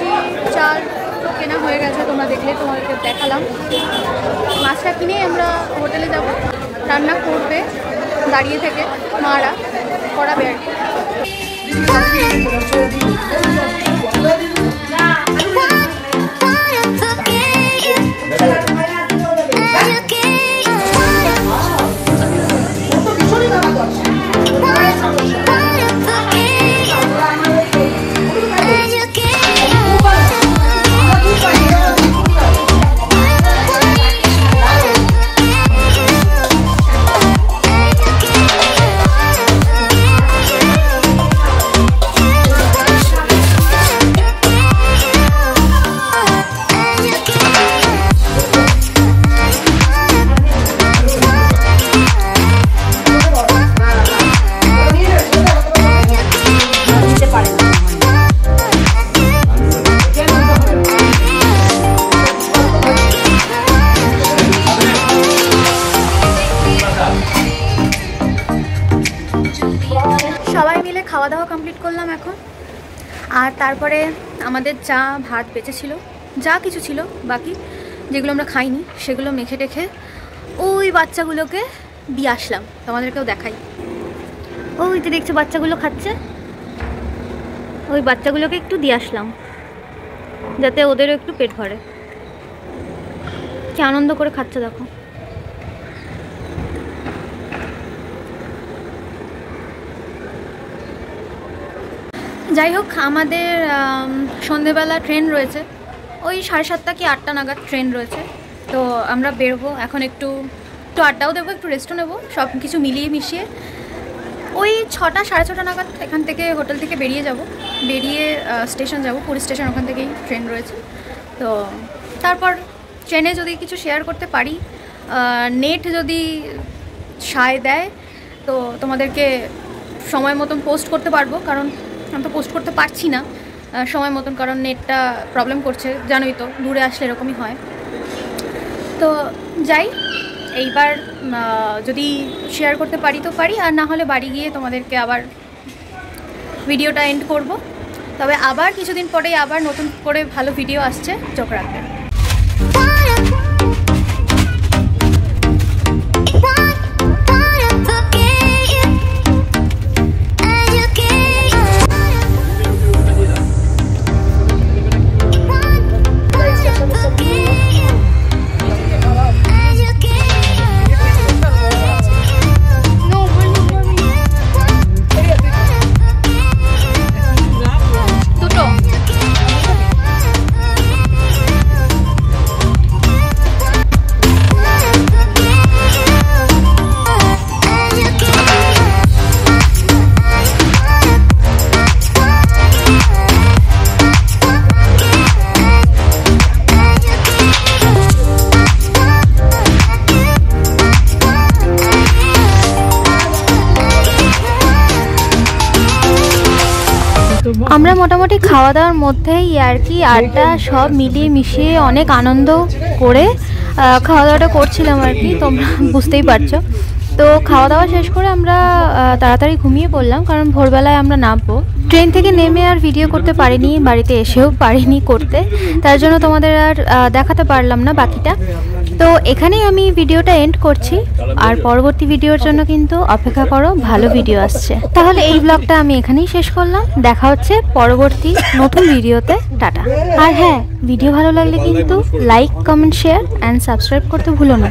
সবজি চাল কেনা হয়ে গেছে, তোমরা দেখলে, তোমাদেরকে দেখালাম। মাছটা কিনেই আমরা হোটেলে যাব, রান্না করবে দাঁড়িয়ে থেকে মারা, করাবে আর কি। সবাই মিলে খাওয়া দাওয়া কমপ্লিট করলাম এখন। আর তারপরে আমাদের চা ভাত বেঁচেছিল, যা কিছু ছিল বাকি যেগুলো আমরা খাইনি সেগুলো মেখে টেখে ওই বাচ্চাগুলোকে দিয়ে আসলাম। তোমাদেরকেও দেখাই, ওই যে দেখছো বাচ্চাগুলো খাচ্ছে, ওই বাচ্চাগুলোকে একটু দিয়ে আসলাম যাতে ওদেরও একটু পেট ভরে। কি আনন্দ করে খাচ্ছে দেখো। যাই হোক, আমাদের সন্ধেবেলা ট্রেন রয়েছে, ওই 7:30 কি 8টা নাগাদ ট্রেন রয়েছে। তো আমরা বেরোবো এখন, একটু আড্ডাও দেবো, একটু রেস্টও নেবো, সব কিছু মিলিয়ে মিশিয়ে ওই 6টা 6:30 নাগাদ এখান থেকে হোটেল থেকে বেরিয়ে স্টেশন যাব, পুরী স্টেশন, ওখান থেকেই ট্রেন রয়েছে। তো তারপর ট্রেনে যদি কিছু শেয়ার করতে পারি, নেট যদি সায় দেয় তো তোমাদেরকে সময় মতন পোস্ট করতে পারবো, কারণ আমি তো পোস্ট করতে পারছি না সময় মতন, কারণ নেটটা প্রবলেম করছে, জানোই তো, দূরে আসলে এরকমই হয়। তো যাই, এইবার যদি শেয়ার করতে পারি তো পারি, আর না হলে বাড়ি গিয়ে তোমাদেরকে আবার ভিডিওটা এন্ড করব। তবে আবার কিছুদিন পরেই আবার নতুন করে ভালো ভিডিও আসছে, চোখ রাখবেন। আমরা মোটামুটি খাওয়া দাওয়ার মধ্যেই আর কি আড্ডা সব মিলিয়ে মিশিয়ে অনেক আনন্দ করে খাওয়া দাওয়াটা করছিলাম আর কি, তোমরা বুঝতেই পারছো। তো খাওয়া দাওয়া শেষ করে আমরা তাড়াতাড়ি ঘুমিয়ে পড়লাম, কারণ ভোরবেলায় আমরা নামবো। ট্রেন থেকে নেমে আর ভিডিও করতে পারিনি, বাড়িতে এসেও পারিনি করতে, তার জন্য তোমাদের আর দেখাতে পারলাম না বাকিটা। তো এখানেই আমি ভিডিওটা এন্ড করছি, আর পরবর্তী ভিডিওর জন্য কিন্তু অপেক্ষা করো, ভালো ভিডিও আসছে। তাহলে এই ব্লগটা আমি এখানেই শেষ করলাম, দেখা হচ্ছে পরবর্তী নতুন ভিডিওতে, টাটা। আর হ্যাঁ, ভিডিও ভালো লাগলে কিন্তু like, comment, share and subscribe করতে ভুলো না।